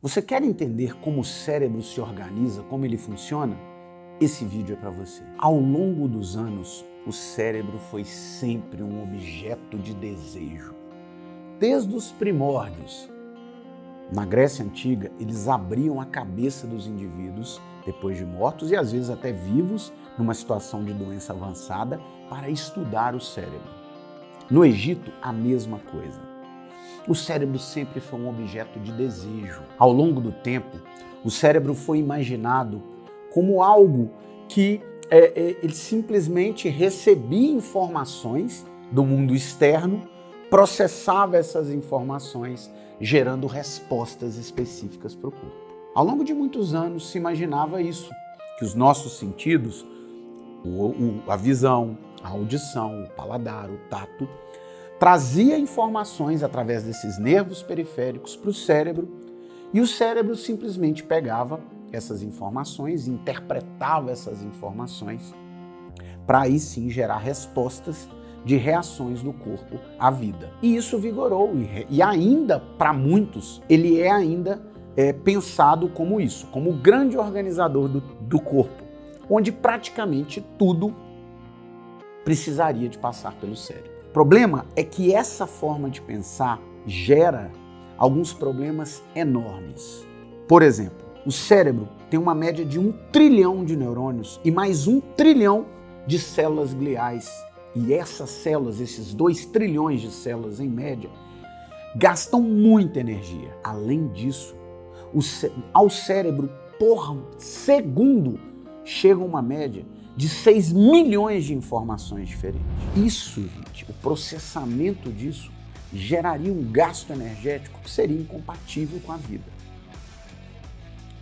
Você quer entender como o cérebro se organiza, como ele funciona? Esse vídeo é para você. Ao longo dos anos, o cérebro foi sempre um objeto de desejo. Desde os primórdios. Na Grécia Antiga, eles abriam a cabeça dos indivíduos, depois de mortos e às vezes até vivos, numa situação de doença avançada, para estudar o cérebro. No Egito, a mesma coisa. O cérebro sempre foi um objeto de desejo. Ao longo do tempo, o cérebro foi imaginado como algo que ele simplesmente recebia informações do mundo externo, processava essas informações, gerando respostas específicas para o corpo. Ao longo de muitos anos se imaginava isso, que os nossos sentidos, a visão, a audição, o paladar, o tato, trazia informações através desses nervos periféricos para o cérebro e o cérebro simplesmente pegava essas informações, interpretava essas informações para aí sim gerar respostas de reações do corpo à vida. E isso vigorou e ainda, para muitos, ele é ainda pensado como isso, como o grande organizador do corpo, onde praticamente tudo precisaria de passar pelo cérebro. O problema é que essa forma de pensar gera alguns problemas enormes. Por exemplo, o cérebro tem uma média de 1 trilhão de neurônios e mais 1 trilhão de células gliais. E essas células, esses 2 trilhões de células em média, gastam muita energia. Além disso, ao cérebro por segundo chega uma média de 6 milhões de informações diferentes. Isso, gente, o processamento disso geraria um gasto energético que seria incompatível com a vida.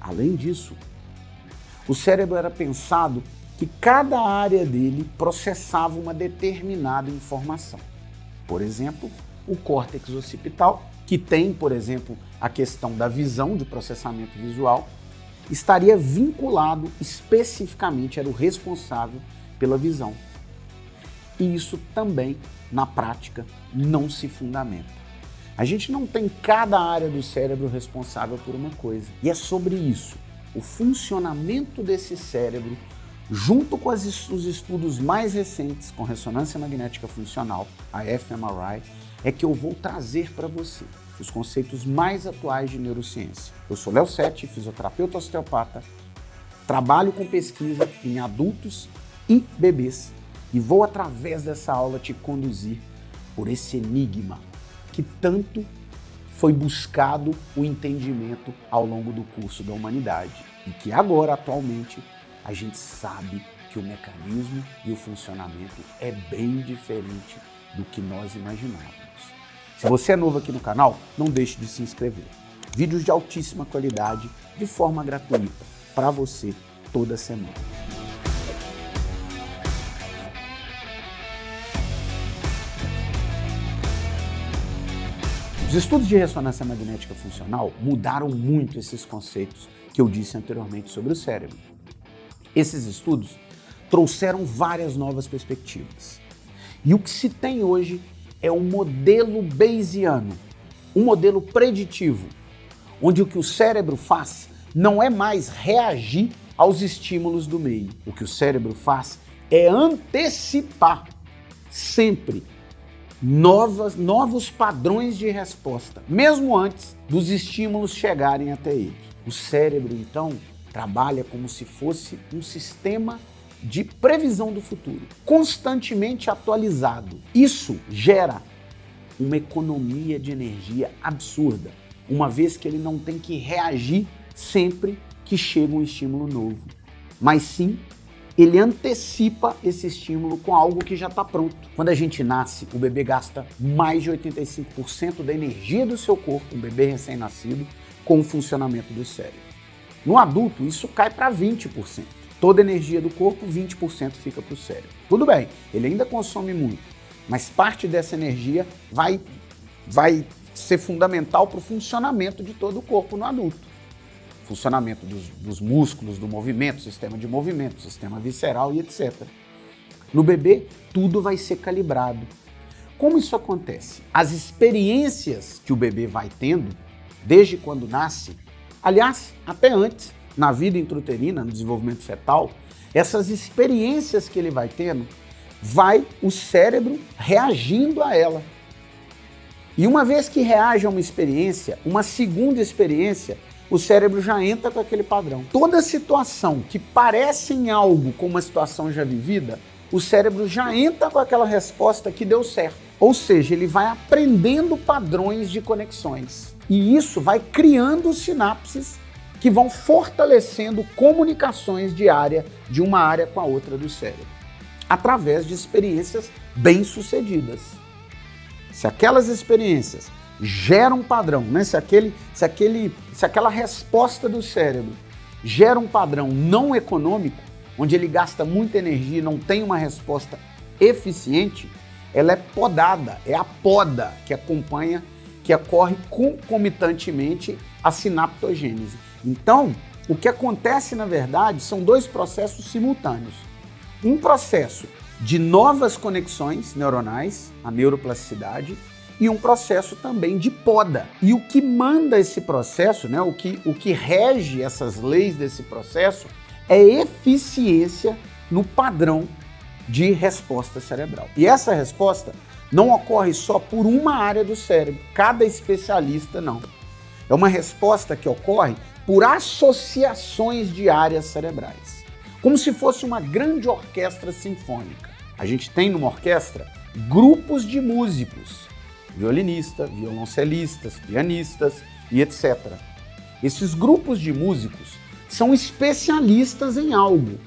Além disso, o cérebro era pensado que cada área dele processava uma determinada informação. Por exemplo, o córtex occipital, que tem, por exemplo, a questão da visão, de processamento visual, estaria vinculado especificamente, era o responsável pela visão. E isso também, na prática, não se fundamenta. A gente não tem cada área do cérebro responsável por uma coisa. E é sobre isso, o funcionamento desse cérebro, junto com os estudos mais recentes com ressonância magnética funcional, a fMRI, é que eu vou trazer para você os conceitos mais atuais de neurociência. Eu sou Léo Setti, fisioterapeuta osteopata, trabalho com pesquisa em adultos e bebês e vou, através dessa aula, te conduzir por esse enigma que tanto foi buscado o entendimento ao longo do curso da humanidade e que agora, atualmente, a gente sabe que o mecanismo e o funcionamento é bem diferente do que nós imaginávamos. Se você é novo aqui no canal, não deixe de se inscrever. Vídeos de altíssima qualidade, de forma gratuita, para você toda semana. Os estudos de ressonância magnética funcional mudaram muito esses conceitos que eu disse anteriormente sobre o cérebro. Esses estudos trouxeram várias novas perspectivas. E o que se tem hoje é um modelo bayesiano, um modelo preditivo, onde o que o cérebro faz não é mais reagir aos estímulos do meio. O que o cérebro faz é antecipar sempre novos padrões de resposta, mesmo antes dos estímulos chegarem até ele. O cérebro, então, trabalha como se fosse um sistema de previsão do futuro, constantemente atualizado. Isso gera uma economia de energia absurda, uma vez que ele não tem que reagir sempre que chega um estímulo novo, mas sim ele antecipa esse estímulo com algo que já está pronto. Quando a gente nasce, o bebê gasta mais de 85% da energia do seu corpo, um bebê recém-nascido, com o funcionamento do cérebro. No adulto, isso cai para 20%. Toda a energia do corpo, 20% fica para o cérebro. Tudo bem, ele ainda consome muito, mas parte dessa energia vai ser fundamental para o funcionamento de todo o corpo no adulto. Funcionamento dos músculos, do movimento, sistema de movimento, sistema visceral e etc. No bebê, tudo vai ser calibrado. Como isso acontece? As experiências que o bebê vai tendo, desde quando nasce, Aliás, até antes, na vida intrauterina, no desenvolvimento fetal, essas experiências que ele vai tendo, vai o cérebro reagindo a ela. E uma vez que reage a uma experiência, uma segunda experiência, o cérebro já entra com aquele padrão. Toda situação que parece em algo como uma situação já vivida, o cérebro já entra com aquela resposta que deu certo. Ou seja, ele vai aprendendo padrões de conexões. E isso vai criando sinapses que vão fortalecendo comunicações diárias de uma área com a outra do cérebro, através de experiências bem-sucedidas. Se aquelas experiências geram um padrão, né? Se aquela resposta do cérebro gera um padrão não econômico, onde ele gasta muita energia e não tem uma resposta eficiente, ela é podada, é a poda que acompanha, que ocorre concomitantemente à sinaptogênese. Então, o que acontece, na verdade, são dois processos simultâneos. Um processo de novas conexões neuronais, a neuroplasticidade, e um processo também de poda. E o que manda esse processo, né, o que rege essas leis desse processo, é eficiência no padrão de resposta cerebral. E essa resposta não ocorre só por uma área do cérebro, cada especialista não. É uma resposta que ocorre por associações de áreas cerebrais, como se fosse uma grande orquestra sinfônica. A gente tem numa orquestra grupos de músicos, violinistas, violoncelistas, pianistas e etc. Esses grupos de músicos são especialistas em algo,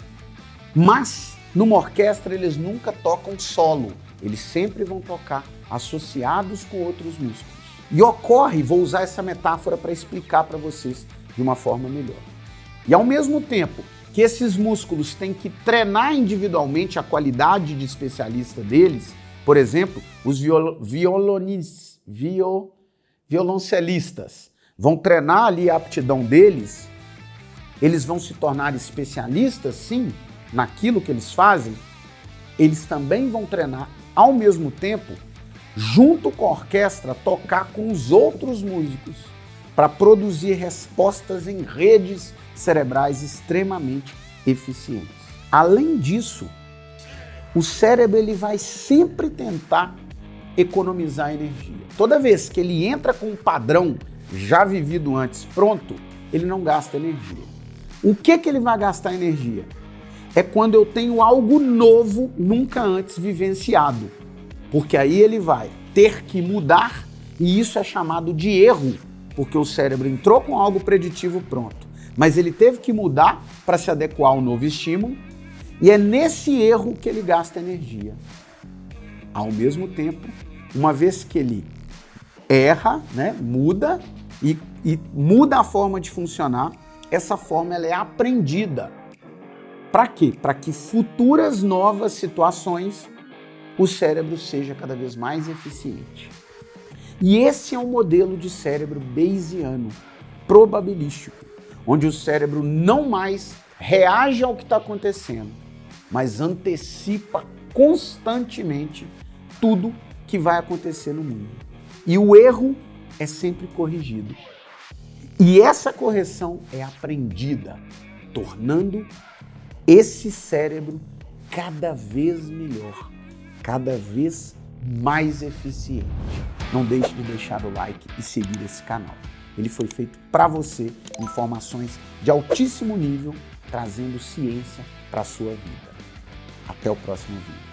mas numa orquestra eles nunca tocam solo, eles sempre vão tocar associados com outros músicos. E ocorre, vou usar essa metáfora para explicar para vocês de uma forma melhor. E ao mesmo tempo que esses músculos têm que treinar individualmente a qualidade de especialista deles, por exemplo, os violoncelistas vão treinar ali a aptidão deles, eles vão se tornar especialistas, sim, naquilo que eles fazem, eles também vão treinar ao mesmo tempo, junto com a orquestra, tocar com os outros músicos para produzir respostas em redes cerebrais extremamente eficientes. Além disso, o cérebro ele vai sempre tentar economizar energia. Toda vez que ele entra com um padrão já vivido antes pronto, ele não gasta energia. O que ele vai gastar energia? É quando eu tenho algo novo, nunca antes vivenciado. Porque aí ele vai ter que mudar, e isso é chamado de erro, porque o cérebro entrou com algo preditivo pronto, mas ele teve que mudar para se adequar ao novo estímulo, e é nesse erro que ele gasta energia. Ao mesmo tempo, uma vez que ele erra, né, muda e muda a forma de funcionar, essa forma ela é aprendida. Para quê? Para que futuras novas situações o cérebro seja cada vez mais eficiente. E esse é um modelo de cérebro bayesiano, probabilístico, onde o cérebro não mais reage ao que está acontecendo, mas antecipa constantemente tudo que vai acontecer no mundo. E o erro é sempre corrigido. E essa correção é aprendida, tornando esse cérebro cada vez melhor, cada vez mais eficiente. Não deixe de deixar o like e seguir esse canal. Ele foi feito para você, informações de altíssimo nível, trazendo ciência para a sua vida. Até o próximo vídeo.